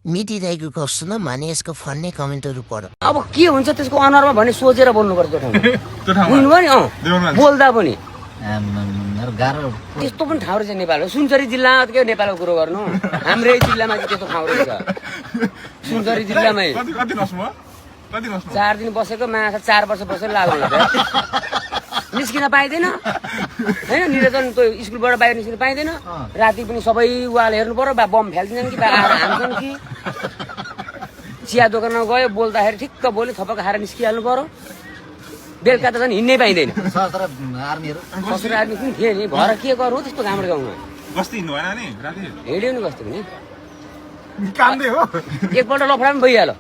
मिटी दाइको गफ सुन भने यसको फन्ने कमेन्टहरू पढ। अब के हुन्छ त्यसको अनुहारमा भने सोचेर बोल्नुपर्छ त्यो ठाउँमा बुझ्नुभयो नि बोल्दा पनि गाह्रो त्यस्तो पनि ठाउँ रहेछ नेपालको सुनसरी जिल्ला के नेपालको कुरो गर्नु हाम्रै जिल्लामा चाहिँ त्यस्तो ठाउँ रहेछ सुनसरी जिल्लामै 4 दिन बसेको माछा 4 वर्ष बसेर लाग्नु निस्किन पाइँदैन होइन निर्वाचन त्यो स्कुलबाट बाहिर निस्किन पाइँदैन राति पनि सबै वाल हेर्नु पर्यो बा बम फ्याल्दिन्छन् कि बा हान्छन् कि चिया दोकानमा गयो बोल्दाखेरि ठिक्क बोल्यो थपक्क खाएर निस्किहाल्नु पर्यो बेलुका त झन् हिँड्नै पाइँदैन सशस्त्र आर्मीहरू सशस्त्र आर्मी पनि थिए नि भएर के गर्नु त्यस्तो हाम्रो गाउँमा हिँड्यो नि कस्तो पनि एकपल्ट लफडा पनि भइहाल्यो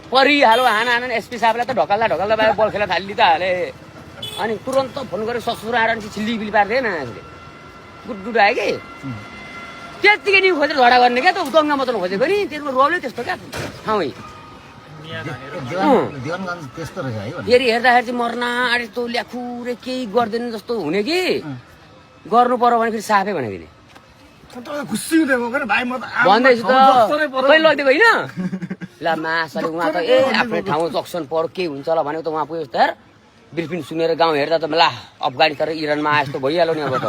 परिहाल्यो हाना एसपी साहबलाई त ढकल्दा बाहिर बल खेला थालि त हाले अनि तुरन्त फोन गरेर ससुर आएर छिल्लीबिली पार्दैन मान्छेले गुड आयो कि त्यतिकै नि खोजेर झगडा गर्ने क्या त दङ्गा मचाउनु खोजेको नि त्यसको रोलै त्यस्तो क्या ठाउँ त्यस्तो रहेछ है फेरि हेर्दाखेरि चाहिँ मर्ना अरे तँ ल्याखुरे केही गर्दैन जस्तो हुने कि गर्नु पर्यो भने फेरि साफै भनेको नि भन्दैछु त कहिले लगिदिएको होइन ल मासले उहाँ त आफ्नै ठाउँ जक्सन पढ्यो के हुन्छ होला भनेको त उहाँ पुग्यो त यार ब्रिफिङ सुनेर गाउँ हेर्दा त ला अफगानिस्तान र इरानमा आए जस्तो भइहाल्यो नि अब त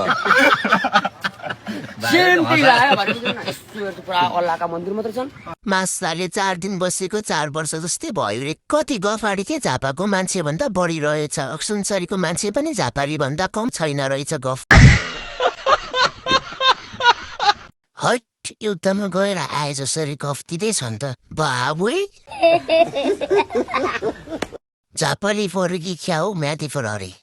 पुरा अल्लाहका मन्दिर मात्रै छन् मासाले 4 दिन बसेको 4 वर्ष जस्तै भयो रे। कति गफ आडी झापाको मान्छे भन्दा बढी रहेछ सुनसरीको मान्छे पनि झापारी भन्दा कम छैन रहेछ गफ। हट युद्धमा गएर आए जसरी गफ दिँदैछ नि त बाबुई झापाली फरुकी ख्याउ म्याथी फरहरी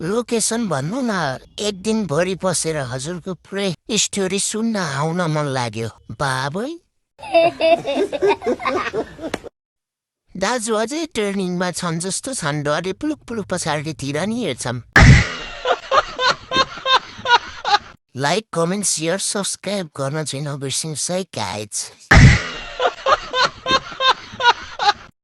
लोकेसन भन्नु न एक दिन भरि बसेर हजुरको पुरै स्टोरी सुन्न आउन मन लाग्यो बाबै। दाजु अझै टर्निङमा छन् जस्तो छन् डरे पुलुक पुलुक पछाडितिर नि हेर्छौँ। लाइक कमेन्ट सेयर सब्सक्राइब गर्न चाहिँ नबिर्सिनुहोस् है गाइज।